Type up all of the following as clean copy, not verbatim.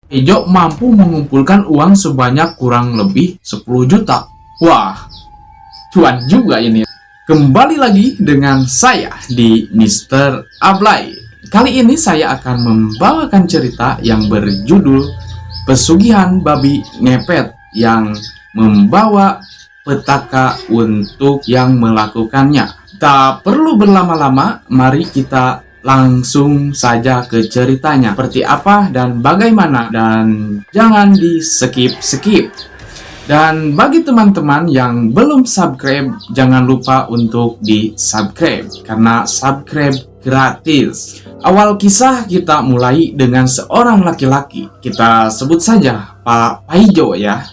Ijo mampu mengumpulkan uang sebanyak kurang lebih 10 juta. Wah, cuan juga ini. Kembali lagi dengan saya di Mr. Ablay. Kali ini saya akan membawakan cerita yang berjudul Pesugihan Babi Ngepet yang membawa petaka untuk yang melakukannya. Tak perlu berlama-lama, mari kita langsung saja ke ceritanya. Seperti apa dan bagaimana, dan jangan di skip. Dan bagi teman-teman yang belum subscribe, jangan lupa untuk di subscribe karena subscribe gratis. Awal kisah kita mulai dengan seorang laki-laki, kita sebut saja Pak Paijo ya,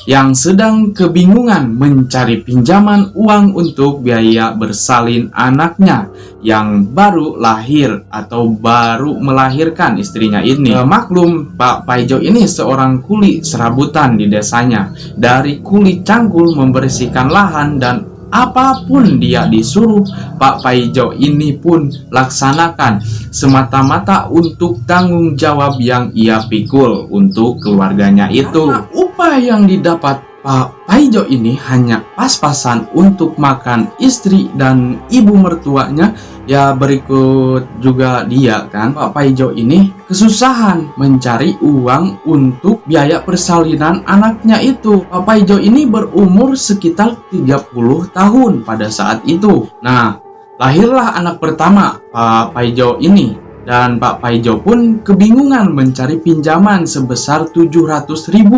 yang sedang kebingungan mencari pinjaman uang untuk biaya bersalin anaknya yang baru lahir atau baru melahirkan istrinya ini. Maklum, Pak Paijo ini seorang kuli serabutan di desanya. Dari kuli cangkul membersihkan lahan dan apapun dia disuruh, Pak Paijo ini pun laksanakan semata-mata untuk tanggung jawab yang ia pikul untuk keluarganya itu. Karena upah yang didapat Pak Paijo ini hanya pas-pasan untuk makan istri dan ibu mertuanya. Ya berikut juga dia kan, Pak Paijo ini kesusahan mencari uang untuk biaya persalinan anaknya itu. Pak Paijo ini berumur sekitar 30 tahun pada saat itu. Nah, lahirlah anak pertama Pak Paijo ini. Dan Pak Paijo pun kebingungan mencari pinjaman sebesar 700.000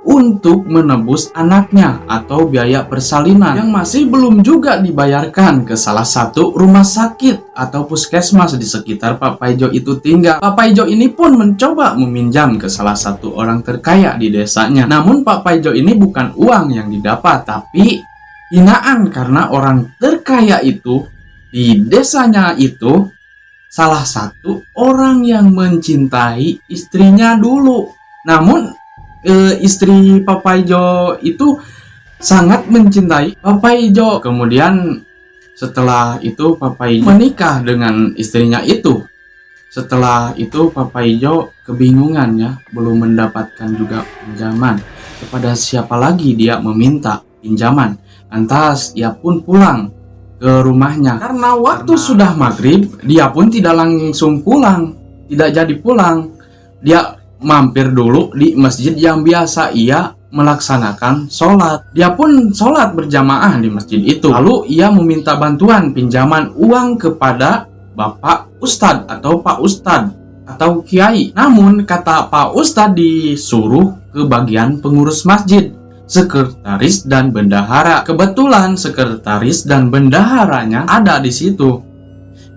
untuk menebus anaknya atau biaya persalinan yang masih belum juga dibayarkan ke salah satu rumah sakit atau puskesmas di sekitar Pak Paijo itu tinggal. Pak Paijo ini pun mencoba meminjam ke salah satu orang terkaya di desanya. Namun Pak Paijo ini bukan uang yang didapat, tapi hinaan karena orang terkaya itu di desanya itu salah satu orang yang mencintai istrinya dulu. Namun istri Pak Paijo itu sangat mencintai Pak Paijo. Kemudian setelah itu Pak Paijo menikah dengan istrinya itu. Setelah itu Pak Paijo kebingungan ya, belum mendapatkan juga pinjaman. Kepada siapa lagi dia meminta pinjaman? Lantas ia pun pulang ke rumahnya. Karena waktu sudah maghrib, dia pun tidak langsung pulang, tidak jadi pulang. Dia mampir dulu di masjid yang biasa ia melaksanakan sholat. Dia pun sholat berjamaah di masjid itu. Lalu ia meminta bantuan pinjaman uang kepada Bapak Ustadz atau Pak Ustadz atau Kiai. Namun kata Pak Ustadz disuruh ke bagian pengurus masjid, sekretaris dan bendahara. Kebetulan sekretaris dan bendaharanya ada di situ.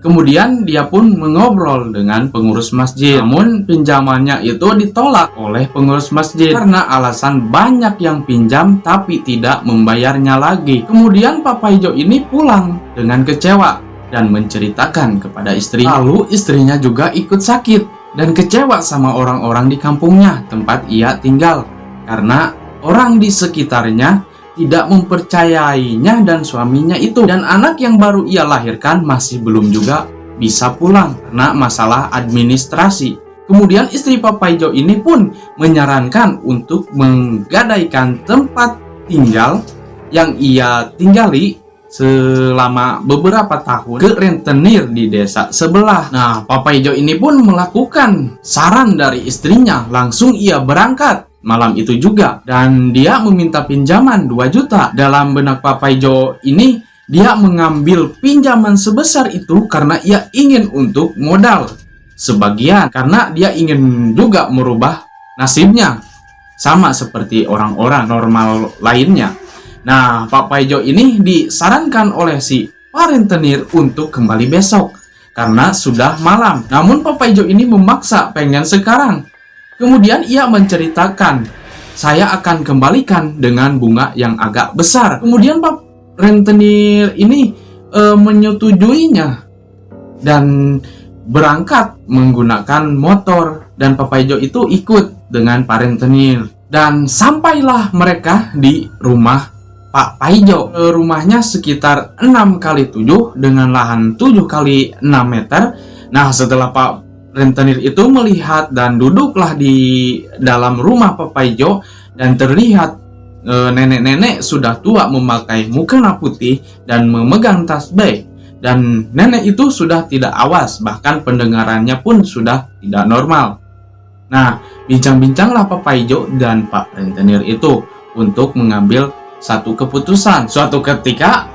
Kemudian dia pun mengobrol dengan pengurus masjid. Namun pinjamannya itu ditolak oleh pengurus masjid karena alasan banyak yang pinjam tapi tidak membayarnya lagi. Kemudian Pak Paijo ini pulang dengan kecewa dan menceritakan kepada istri. Lalu istrinya juga ikut sakit dan kecewa sama orang-orang di kampungnya tempat ia tinggal karena orang di sekitarnya tidak mempercayainya dan suaminya itu. Dan anak yang baru ia lahirkan masih belum juga bisa pulang karena masalah administrasi. Kemudian istri Pak Paijo ini pun menyarankan untuk menggadaikan tempat tinggal yang ia tinggali selama beberapa tahun ke rentenir di desa sebelah. Nah, Pak Paijo ini pun melakukan saran dari istrinya. Langsung ia berangkat malam itu juga dan dia meminta pinjaman 2 juta. Dalam benak Pak Paijo ini, dia mengambil pinjaman sebesar itu karena ia ingin untuk modal sebagian, karena dia ingin juga merubah nasibnya sama seperti orang-orang normal lainnya. Nah, Pak Paijo ini disarankan oleh si Pak rentenir untuk kembali besok karena sudah malam. Namun Pak Paijo ini memaksa pengen sekarang. Kemudian ia menceritakan, saya akan kembalikan dengan bunga yang agak besar. Kemudian Pak rentenir ini menyetujuinya dan berangkat menggunakan motor. Dan Pak Paijo itu ikut dengan Pak rentenir. Dan sampailah mereka di rumah Pak Paijo. Rumahnya sekitar 6x7 dengan lahan 7x6 meter. Nah, setelah Pak rentenir itu melihat dan duduklah di dalam rumah Pak Paijo, dan terlihat nenek-nenek sudah tua memakai mukena putih dan memegang tasbih. Dan nenek itu sudah tidak awas, bahkan pendengarannya pun sudah tidak normal. Nah, bincang-bincanglah Pak Paijo dan Pak rentenir itu untuk mengambil satu keputusan. Suatu ketika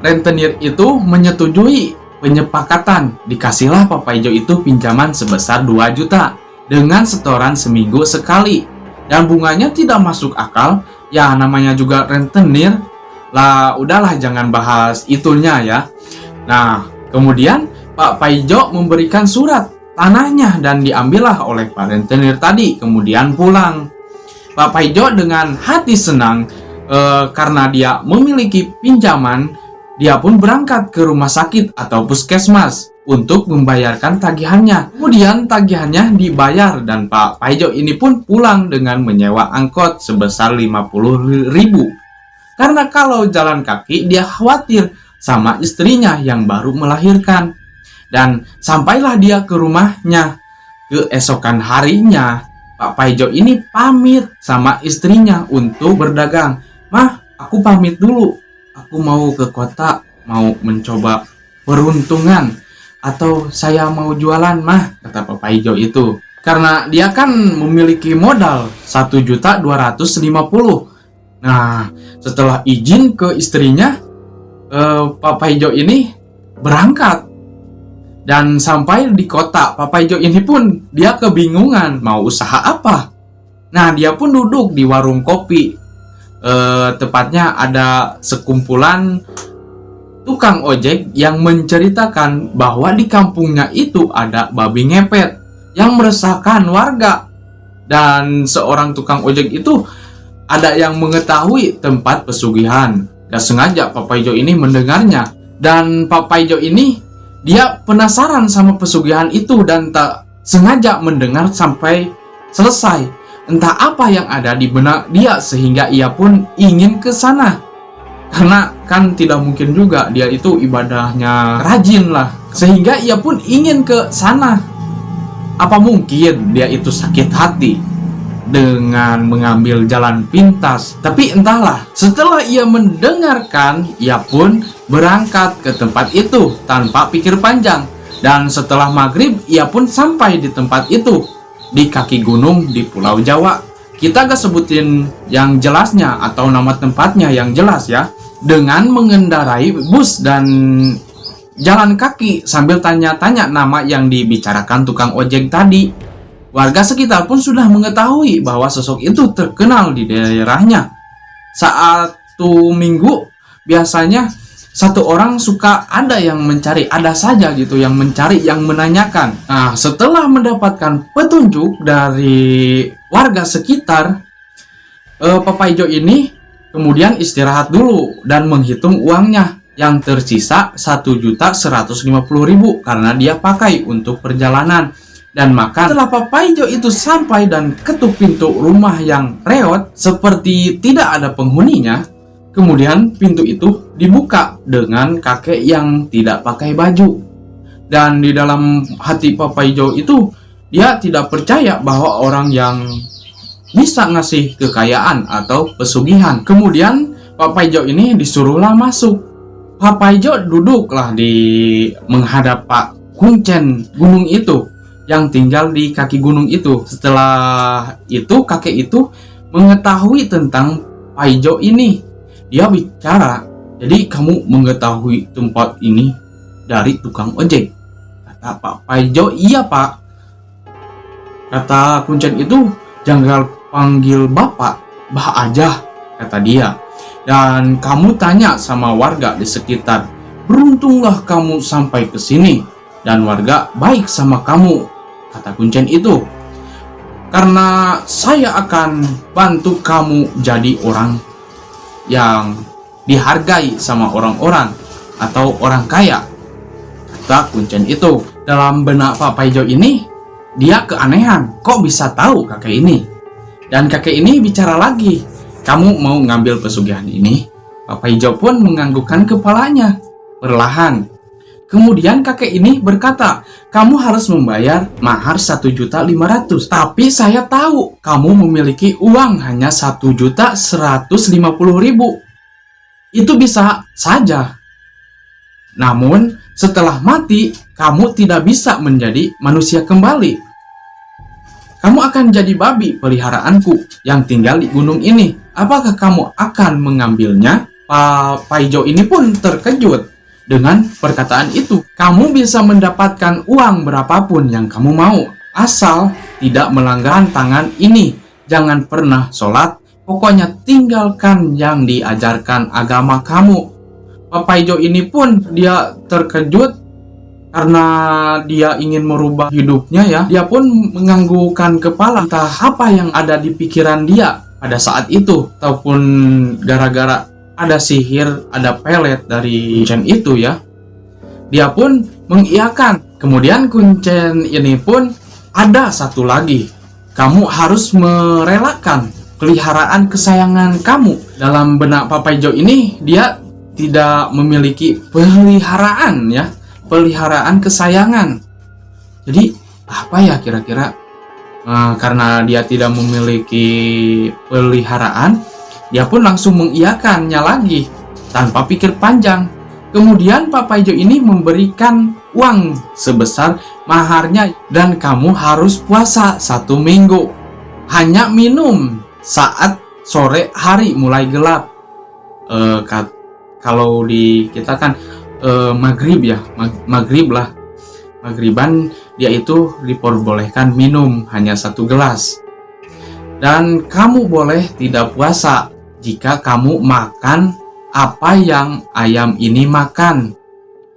rentenir itu menyetujui penyepakatan. Dikasihlah Pak Paijo itu pinjaman sebesar 2 juta dengan setoran seminggu sekali. Dan bunganya tidak masuk akal. Ya namanya juga rentenir. Lah udahlah, jangan bahas itunya ya. Nah, kemudian Pak Paijo memberikan surat tanahnya dan diambillah oleh Pak rentenir tadi. Kemudian pulang. Pak Paijo dengan hati senang karena dia memiliki pinjaman, dia pun berangkat ke rumah sakit atau puskesmas untuk membayarkan tagihannya. Kemudian tagihannya dibayar dan Pak Paijo ini pun pulang dengan menyewa angkot sebesar 50.000. Karena kalau jalan kaki dia khawatir sama istrinya yang baru melahirkan. Dan sampailah dia ke rumahnya. Keesokan harinya Pak Paijo ini pamit sama istrinya untuk berdagang. "Mah, aku pamit dulu. Aku mau ke kota, mau mencoba peruntungan. Atau saya mau jualan, Mah," kata Pak Paijo itu. Karena dia kan memiliki modal 1.250.000. Nah, setelah izin ke istrinya, Pak Paijo ini berangkat. Dan sampai di kota, Pak Paijo ini pun dia kebingungan mau usaha apa. Nah, dia pun duduk di warung kopi. Tepatnya ada sekumpulan tukang ojek yang menceritakan bahwa di kampungnya itu ada babi ngepet yang meresahkan warga. Dan seorang tukang ojek itu ada yang mengetahui tempat pesugihan. Dan sengaja Pak Paijo ini mendengarnya. Dan Pak Paijo ini dia penasaran sama pesugihan itu dan tak sengaja mendengar sampai selesai. Entah apa yang ada di benak dia sehingga ia pun ingin ke sana. Karena kan tidak mungkin juga, dia itu ibadahnya rajin lah. Sehingga ia pun ingin ke sana. Apa mungkin dia itu sakit hati dengan mengambil jalan pintas? Tapi entahlah, setelah ia mendengarkan, ia pun berangkat ke tempat itu tanpa pikir panjang. Dan setelah maghrib, ia pun sampai di tempat itu, di kaki gunung di Pulau Jawa. Kita gak sebutin yang jelasnya atau nama tempatnya yang jelas ya. Dengan mengendarai bus dan jalan kaki sambil tanya-tanya nama yang dibicarakan tukang ojek tadi. Warga sekitar pun sudah mengetahui bahwa sosok itu terkenal di daerahnya. Satu minggu biasanya satu orang suka ada yang mencari, ada saja gitu yang mencari, yang menanyakan. Nah, setelah mendapatkan petunjuk dari warga sekitar, Pak Paijo ini kemudian istirahat dulu dan menghitung uangnya yang tersisa 1.150.000 karena dia pakai untuk perjalanan dan makan. Setelah Pak Paijo itu sampai dan ketuk pintu rumah yang reot seperti tidak ada penghuninya, kemudian pintu itu dibuka dengan kakek yang tidak pakai baju. Dan di dalam hati Pak Paijo itu, dia tidak percaya bahwa orang yang bisa ngasih kekayaan atau pesugihan. Kemudian Pak Paijo ini disuruhlah masuk. Pak Paijo duduklah di menghadap Pak Kuncen gunung itu yang tinggal di kaki gunung itu. Setelah itu kakek itu mengetahui tentang Paijo ini. Dia bicara, "Jadi kamu mengetahui tempat ini dari tukang ojek?" Kata Pak Paijo, "Iya Pak." Kata Kuncen itu, "Jangan panggil bapak, Bah aja," kata dia. "Dan kamu tanya sama warga di sekitar, beruntunglah kamu sampai ke sini dan warga baik sama kamu," kata Kuncen itu. "Karena saya akan bantu kamu jadi orang yang dihargai sama orang-orang atau orang kaya," kata Kuncen itu. Dalam benak Pak Paijo ini, dia keanehan, kok bisa tahu kakek ini? Dan kakek ini bicara lagi, "Kamu mau ngambil pesugihan ini?" Pak Paijo pun menganggukkan kepalanya perlahan. Kemudian kakek ini berkata, kamu harus membayar mahar 1.500.000. Tapi saya tahu kamu memiliki uang hanya 1.150.000. Itu bisa saja. Namun setelah mati, kamu tidak bisa menjadi manusia kembali. Kamu akan jadi babi peliharaanku yang tinggal di gunung ini. Apakah kamu akan mengambilnya? Pak Paijo ini pun terkejut dengan perkataan itu. Kamu bisa mendapatkan uang berapapun yang kamu mau, asal tidak melanggar tangan ini. Jangan pernah sholat, pokoknya tinggalkan yang diajarkan agama kamu. Pak Paijo ini pun dia terkejut karena dia ingin merubah hidupnya ya. Dia pun menganggukkan kepala, entah apa yang ada di pikiran dia pada saat itu, ataupun gara-gara ada sihir, ada pelet dari kuncen itu ya. Dia pun mengiyakan. Kemudian kuncen ini pun ada satu lagi. Kamu harus merelakan peliharaan kesayangan kamu. Dalam benak Pak Paijo ini, dia tidak memiliki peliharaan ya, peliharaan kesayangan. Jadi apa ya kira-kira? Karena dia tidak memiliki peliharaan, dia pun langsung mengiyakannya lagi tanpa pikir panjang. Kemudian Pak Paijo ini memberikan uang sebesar maharnya, dan kamu harus puasa 1 minggu. Hanya minum saat sore hari mulai gelap. Kalau di kita kan maghrib ya, maghrib lah. Maghriban dia itu diperbolehkan minum hanya 1 gelas. Dan kamu boleh tidak puasa jika kamu makan apa yang ayam ini makan,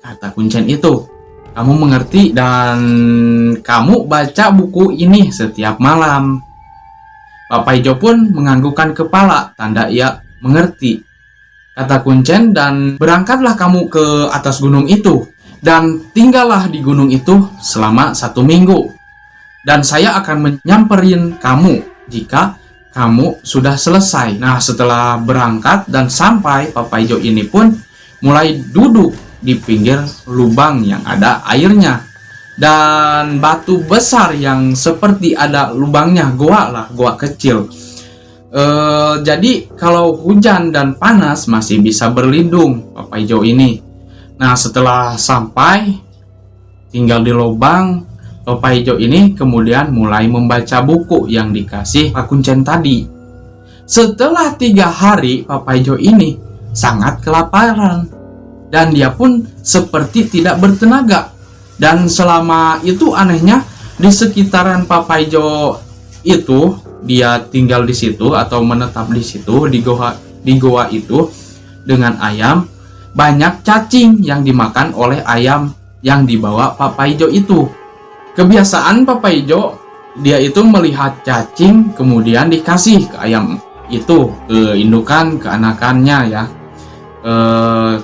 kata kuncen itu. Kamu mengerti, dan kamu baca buku ini setiap malam. Pak Paijo pun menganggukkan kepala, tanda ia mengerti, kata kuncen. Dan berangkatlah kamu ke atas gunung itu, dan tinggallah di gunung itu selama 1 minggu. Dan saya akan menyamperin kamu jika kamu sudah selesai. Nah, setelah berangkat dan sampai, Pak Paijo ini pun mulai duduk di pinggir lubang yang ada airnya. Dan batu besar yang seperti ada lubangnya, goa lah, goa kecil. Jadi kalau hujan dan panas masih bisa berlindung Pak Paijo ini. Nah, setelah sampai tinggal di lubang, Pak Paijo ini kemudian mulai membaca buku yang dikasih Pak Kuncen tadi. Setelah 3 hari, Pak Paijo ini sangat kelaparan, dan dia pun seperti tidak bertenaga. Dan selama itu anehnya, di sekitaran Pak Paijo itu, dia tinggal di situ atau menetap di situ, di goa itu dengan ayam, banyak cacing yang dimakan oleh ayam yang dibawa Pak Paijo itu. Kebiasaan Pak Paijo, dia itu melihat cacing kemudian dikasih ke ayam itu, ke indukan, ke anakannya ya.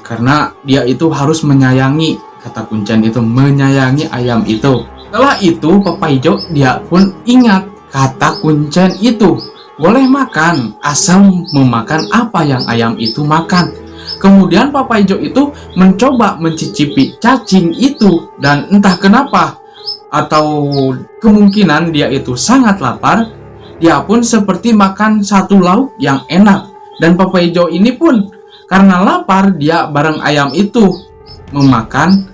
Karena dia itu harus menyayangi, kata kuncen itu, menyayangi ayam itu. Setelah itu Pak Paijo dia pun ingat kata kuncen itu, boleh makan asal memakan apa yang ayam itu makan. Kemudian Pak Paijo itu mencoba mencicipi cacing itu, dan entah kenapa, atau kemungkinan dia itu sangat lapar, dia pun seperti makan satu lauk yang enak. Dan Pak Paijo ini pun karena lapar, dia bareng ayam itu memakan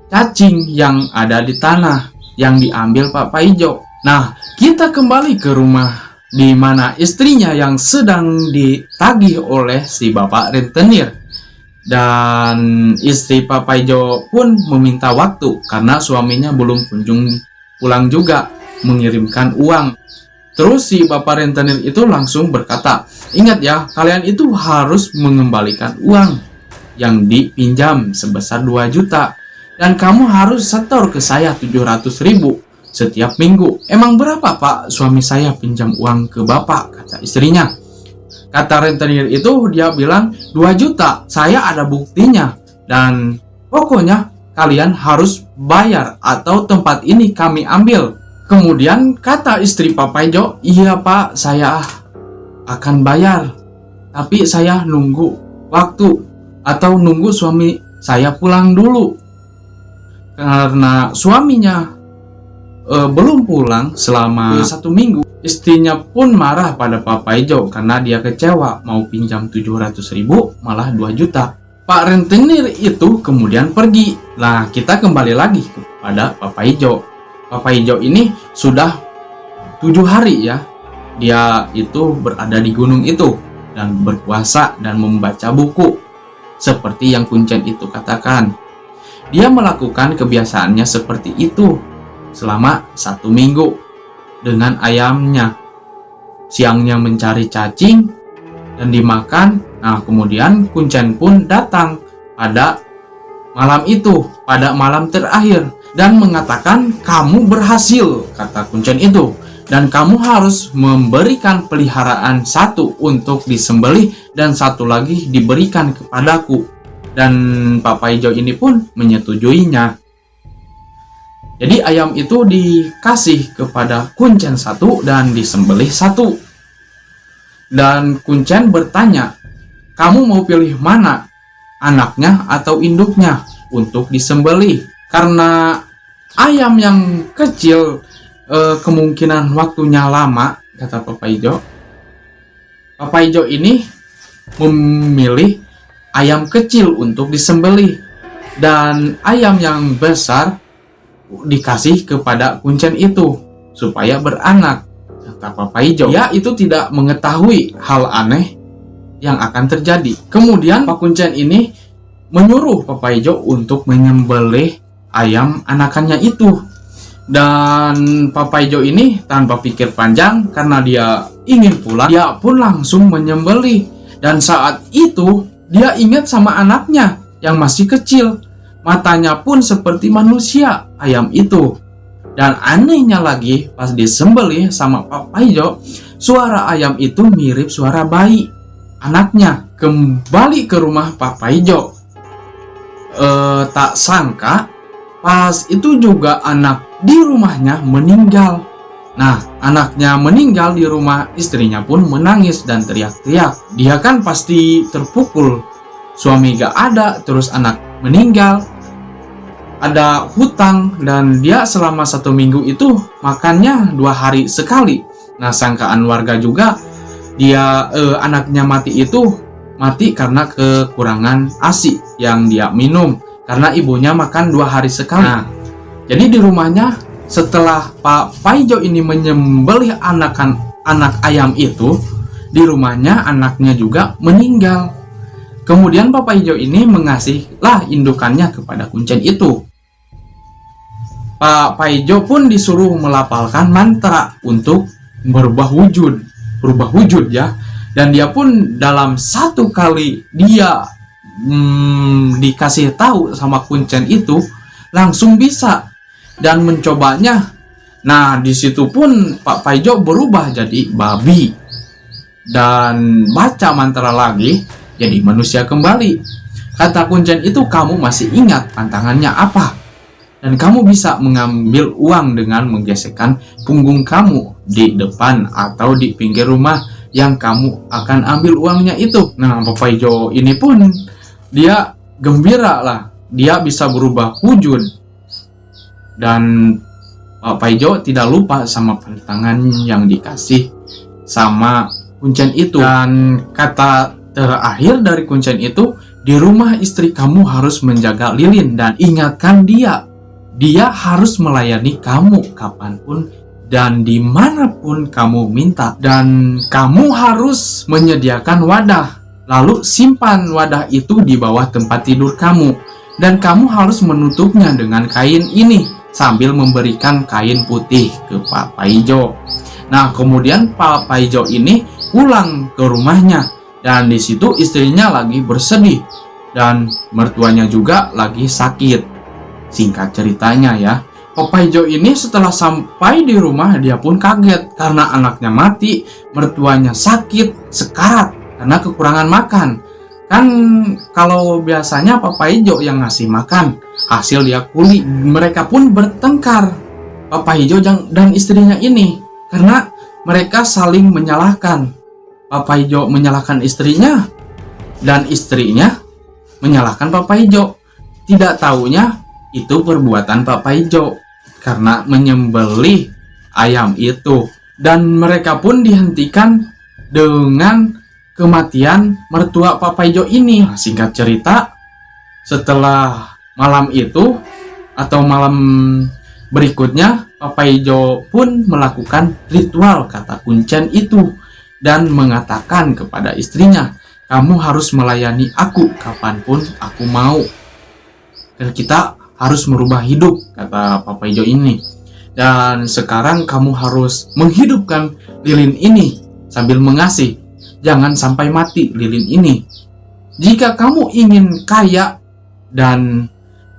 cacing yang ada di tanah yang diambil Pak Paijo. Nah, kita kembali ke rumah di mana istrinya yang sedang ditagih oleh si bapak rentenir. Dan istri Pak Paijo pun meminta waktu karena suaminya belum kunjung pulang juga mengirimkan uang. Terus si bapak rentenir itu langsung berkata, ingat ya, kalian itu harus mengembalikan uang yang dipinjam sebesar 2 juta. Dan kamu harus setor ke saya 700.000 setiap minggu. Emang berapa Pak suami saya pinjam uang ke bapak, kata istrinya. Kata rentenir itu, dia bilang 2 juta, saya ada buktinya. Dan pokoknya kalian harus bayar atau tempat ini kami ambil. Kemudian kata istri Pak Paijo, iya Pak, saya akan bayar. Tapi saya nunggu waktu atau nunggu suami saya pulang dulu. karena suaminya belum pulang selama 1 minggu. Istrinya pun marah pada Pak Paijo karena dia kecewa, mau pinjam 700.000 malah 2 juta. Pak rentenir itu kemudian pergi. Nah, kita kembali lagi kepada Pak Paijo. Pak Paijo ini sudah 7 hari ya, dia itu berada di gunung itu dan berpuasa dan membaca buku seperti yang Kuncen itu katakan. Dia melakukan kebiasaannya seperti itu selama 1 minggu dengan ayamnya. Siangnya mencari cacing dan dimakan. Nah, kemudian Kuncen pun datang pada malam itu, pada malam terakhir, dan mengatakan, "Kamu berhasil," kata Kuncen itu, "dan kamu harus memberikan peliharaan 1 untuk disembelih dan 1 lagi diberikan kepadaku." Dan Pak Paijo ini pun menyetujuinya. Jadi ayam itu dikasih kepada Kuncen 1 dan disembelih 1. Dan Kuncen bertanya, "Kamu mau pilih mana? Anaknya atau induknya untuk disembelih?" Karena ayam yang kecil kemungkinan waktunya lama, kata Pak Paijo. Pak Paijo ini memilih ayam kecil untuk disembelih dan ayam yang besar dikasih kepada Kuncen itu supaya beranak, kata Pak Paijo. Ya, itu tidak mengetahui hal aneh yang akan terjadi. Kemudian Pak Kuncen ini menyuruh Pak Paijo untuk menyembelih ayam anakannya itu. Dan Pak Paijo ini tanpa pikir panjang, karena dia ingin pulang, dia pun langsung menyembelih. Dan saat itu dia ingat sama anaknya yang masih kecil. Matanya pun seperti manusia ayam itu. Dan anehnya lagi, pas disembelih sama Pak Paijo, suara ayam itu mirip suara bayi anaknya. Kembali ke rumah Pak Paijo, tak sangka pas itu juga anak di rumahnya meninggal. Nah, anaknya meninggal di rumah, istrinya pun menangis dan teriak-teriak. Dia kan pasti terpukul, suami gak ada, terus anak meninggal, ada hutang, dan dia selama 1 minggu itu makannya 2 hari sekali. Nah, sangkaan warga juga dia anaknya mati itu mati karena kekurangan ASI yang dia minum, karena ibunya makan 2 hari sekali. Nah, jadi di rumahnya setelah Pak Paijo ini menyembelih anak ayam itu, di rumahnya anaknya juga meninggal. Kemudian Pak Paijo ini mengasihlah indukannya kepada Kuncen itu. Pak Paijo pun disuruh melafalkan mantra untuk berubah wujud ya. Dan dia pun dalam 1 kali dia dikasih tahu sama Kuncen itu, langsung bisa dan mencobanya. Nah, di situ pun Pak Paijo berubah jadi babi dan baca mantra lagi, jadi manusia kembali. Kata Kuncen itu, "Kamu masih ingat pantangannya apa? Dan kamu bisa mengambil uang dengan menggesekkan punggung kamu di depan atau di pinggir rumah yang kamu akan ambil uangnya itu." Nah, Pak Paijo ini pun dia gembira lah, dia bisa berubah wujud. Dan Pak Paijo tidak lupa sama pantangan yang dikasih sama Kuncen itu. Dan kata terakhir dari Kuncen itu, "Di rumah istri kamu harus menjaga lilin dan ingatkan dia. Dia harus melayani kamu kapanpun dan dimanapun kamu minta. Dan kamu harus menyediakan wadah. Lalu simpan wadah itu di bawah tempat tidur kamu. Dan kamu harus menutupnya dengan kain ini," sambil memberikan kain putih ke Pak Paijo. Nah, kemudian Pak Paijo ini pulang ke rumahnya. Dan di situ istrinya lagi bersedih. Dan mertuanya juga lagi sakit. Singkat ceritanya ya, Pak Paijo ini setelah sampai di rumah, dia pun kaget karena anaknya mati, mertuanya sakit, sekarat karena kekurangan makan. Kan kalau biasanya Pak Paijo yang ngasih makan, hasil dia kuli. Mereka pun bertengkar, Pak Paijo dan istrinya ini, karena mereka saling menyalahkan. Pak Paijo menyalahkan istrinya dan istrinya menyalahkan Pak Paijo. Tidak taunya itu perbuatan Pak Paijo karena menyembelih ayam itu. Dan mereka pun dihentikan dengan kematian mertua Pak Paijo ini. Nah, singkat cerita, setelah malam itu atau malam berikutnya, Pak Paijo pun melakukan ritual kata kuncen itu dan mengatakan kepada istrinya, "Kamu harus melayani aku kapanpun aku mau. Dan kita harus merubah hidup," kata Pak Paijo ini. "Dan sekarang kamu harus menghidupkan lilin ini sambil mengasih. Jangan sampai mati lilin ini. Jika kamu ingin kaya," dan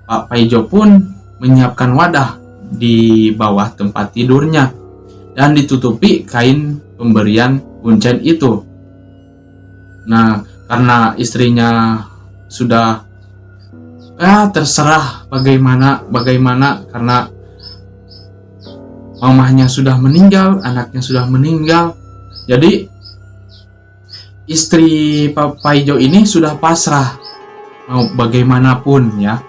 Pak Paijo pun menyiapkan wadah di bawah tempat tidurnya dan ditutupi kain pemberian kuncen itu. Nah, karena istrinya sudah terserah bagaimana karena mamahnya sudah meninggal, anaknya sudah meninggal. Jadi istri Pak Paijo ini sudah pasrah mau bagaimanapun ya.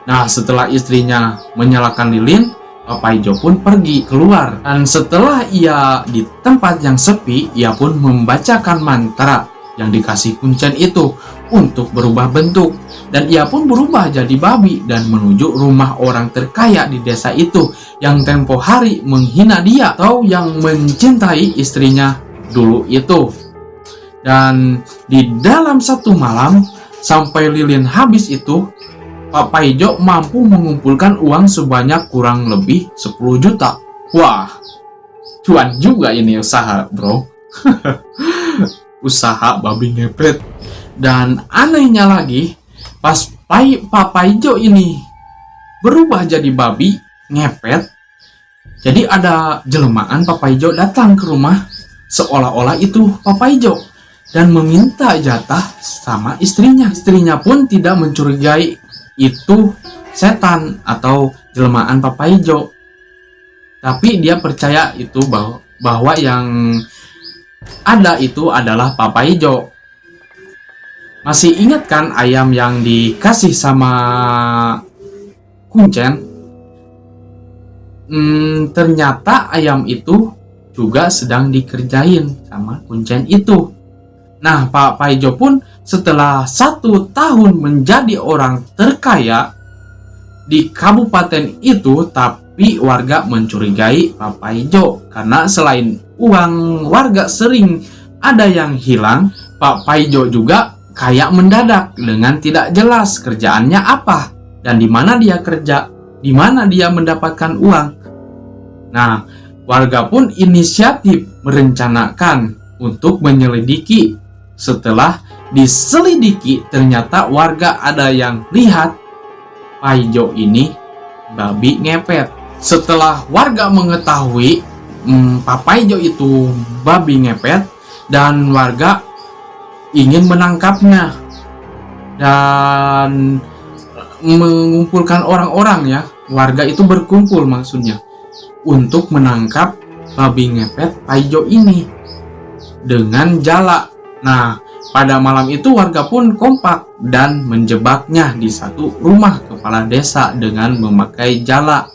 Nah, setelah istrinya menyalakan lilin, Pak Paijo pun pergi keluar. Dan setelah ia di tempat yang sepi, ia pun membacakan mantra yang dikasih kuncen itu untuk berubah bentuk. Dan ia pun berubah jadi babi dan menuju rumah orang terkaya di desa itu yang tempo hari menghina dia atau yang mencintai istrinya dulu itu. Dan di dalam satu malam, sampai lilin habis itu, Pak Paijo mampu mengumpulkan uang sebanyak kurang lebih 10 juta. Wah, cuan juga ini usaha, bro. Usaha babi ngepet. Dan anehnya lagi, pas Pak Paijo ini berubah jadi babi ngepet, jadi ada jelmaan Pak Paijo datang ke rumah seolah-olah itu Pak Paijo dan meminta jatah sama istrinya. Istrinya pun tidak mencurigai itu setan atau jelmaan Pak Paijo, tapi dia percaya itu bahwa yang ada itu adalah Pak Paijo. Masih ingat kan ayam yang dikasih sama kuncen? Ternyata ayam itu juga sedang dikerjain sama kuncen itu. Nah, Pak Paijo pun setelah 1 tahun menjadi orang terkaya di kabupaten itu, tapi warga mencurigai Pak Paijo karena selain uang warga sering ada yang hilang, Pak Paijo juga kaya mendadak dengan tidak jelas kerjaannya apa dan di mana dia kerja, di mana dia mendapatkan uang. Nah, warga pun inisiatif merencanakan untuk menyelidiki. Setelah diselidiki, ternyata warga ada yang lihat Paijo ini babi ngepet. Setelah warga mengetahui Pak Paijo itu babi ngepet dan warga ingin menangkapnya dan mengumpulkan orang-orang ya, warga itu berkumpul maksudnya untuk menangkap babi ngepet Paijo ini dengan jala. Nah, pada malam itu warga pun kompak dan menjebaknya di satu rumah kepala desa dengan memakai jala.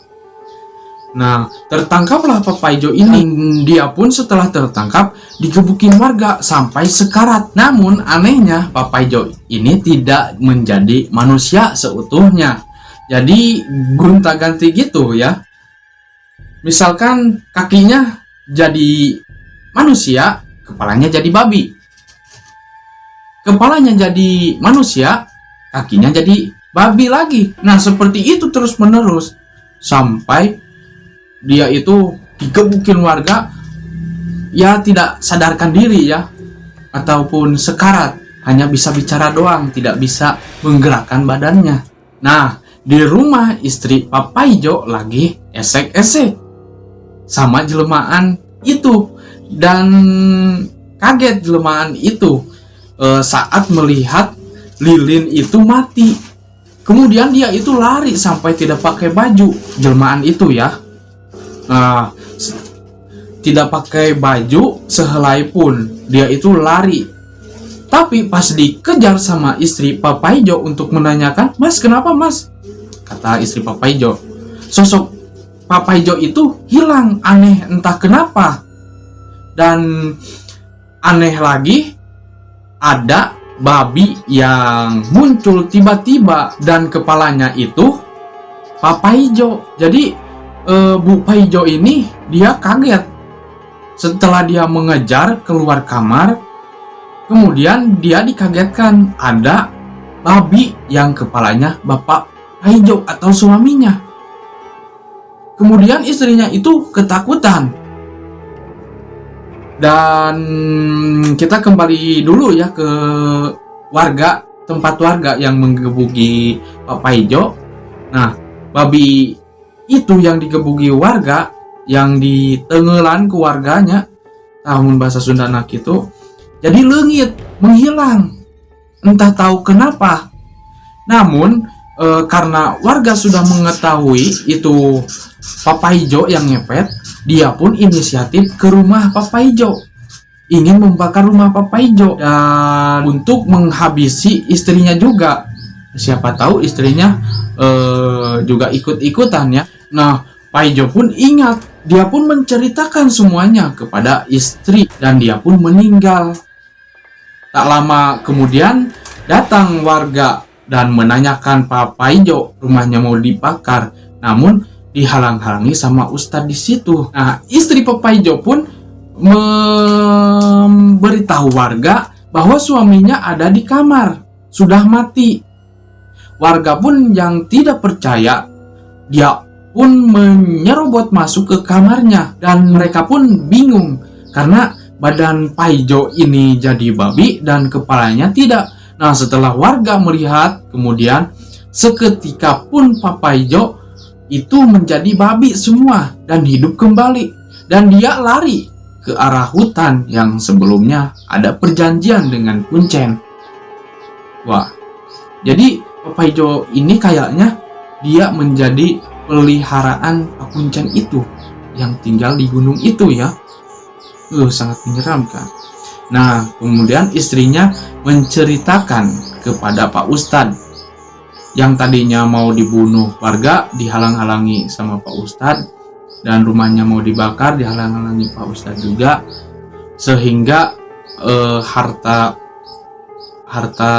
Nah, tertangkaplah Pak Paijo ini. Dia pun setelah tertangkap digebukin warga sampai sekarat. Namun anehnya Pak Paijo ini tidak menjadi manusia seutuhnya. Jadi gonta-ganti gitu ya. Misalkan kakinya jadi manusia, kepalanya jadi babi. Kepalanya jadi manusia, kakinya jadi babi lagi. Nah, seperti itu terus menerus sampai dia itu digebukin warga ya, tidak sadarkan diri ya, ataupun sekarat, hanya bisa bicara doang, tidak bisa menggerakkan badannya. Nah, di rumah istri Pak Paijo lagi esek-esek sama jelmaan itu dan kaget jelmaan itu saat melihat lilin itu mati. Kemudian dia itu lari sampai tidak pakai baju, jelmaan itu ya. Tidak pakai baju sehelai pun, dia itu lari. Tapi pas dikejar sama istri Pak Paijo untuk menanyakan, "Mas, kenapa mas? kata istri Papa Ijo. Sosok Papa Ijo itu hilang, aneh entah kenapa. Dan aneh lagi, ada babi yang muncul tiba-tiba dan kepalanya itu Papa Ijo. Jadi Bu Paijo ini dia kaget setelah dia mengejar keluar kamar. Kemudian dia dikagetkan ada babi yang kepalanya Bapak Paijo atau suaminya. Kemudian istrinya itu ketakutan. Dan kita kembali dulu ya ke tempat warga yang menggebuki Pak Paijo. Nah, babi itu yang digebuki warga, yang ditengelan keluarganya, tahun bahasa Sundana gitu, jadi leungit, menghilang, entah tahu kenapa. Namun karena warga sudah mengetahui itu Pak Paijo yang ngepet, dia pun inisiatif ke rumah Pak Paijo, ingin membakar rumah Pak Paijo dan untuk menghabisi istrinya juga. Siapa tahu istrinya juga ikut-ikutan ya. Nah, Paijo pun ingat, dia pun menceritakan semuanya kepada istri dan dia pun meninggal. Tak lama kemudian datang warga dan menanyakan Pak Paijo rumahnya mau dibakar, namun dihalang-halangi sama Ustadz di situ. Nah, istri Pak Paijo pun memberitahu warga bahwa suaminya ada di kamar, sudah mati. Warga pun yang tidak percaya, dia pun menyerobot masuk ke kamarnya dan mereka pun bingung karena badan Paijo ini jadi babi dan kepalanya tidak. Nah, setelah warga melihat, kemudian seketika pun Pak Paijo itu menjadi babi semua dan hidup kembali. Dan dia lari ke arah hutan yang sebelumnya ada perjanjian dengan Kuncen. Wah, jadi Pak Paijo ini kayaknya dia menjadi peliharaan Pak Kuncen itu yang tinggal di gunung itu ya. Sangat menyeramkan. Nah, kemudian istrinya menceritakan kepada Pak Ustadz yang tadinya mau dibunuh warga, dihalang-halangi sama Pak Ustadz, dan rumahnya mau dibakar, dihalang-halangi Pak Ustadz juga, sehingga harta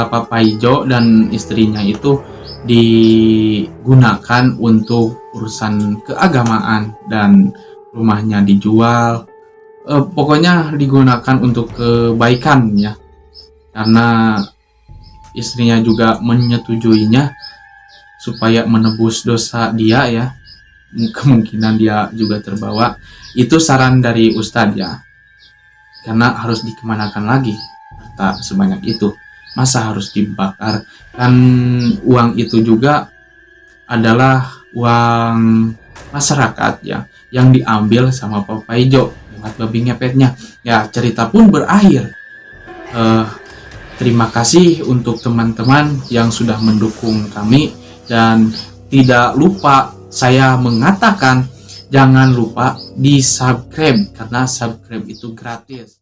Pak Paijo dan istrinya itu digunakan untuk urusan keagamaan dan rumahnya dijual. Pokoknya digunakan untuk kebaikan ya, karena istrinya juga menyetujuinya supaya menebus dosa dia ya. Kemungkinan dia juga terbawa. Itu saran dari Ustadz ya, karena harus dikemanakan lagi harta sebanyak itu, masa harus dibakar. Dan uang itu juga adalah uang masyarakat ya, yang diambil sama Pak Paijo lewat babi ngepetnya. Ya, cerita pun berakhir. Terima kasih untuk teman-teman yang sudah mendukung kami, dan tidak lupa saya mengatakan jangan lupa di subscribe karena subscribe itu gratis.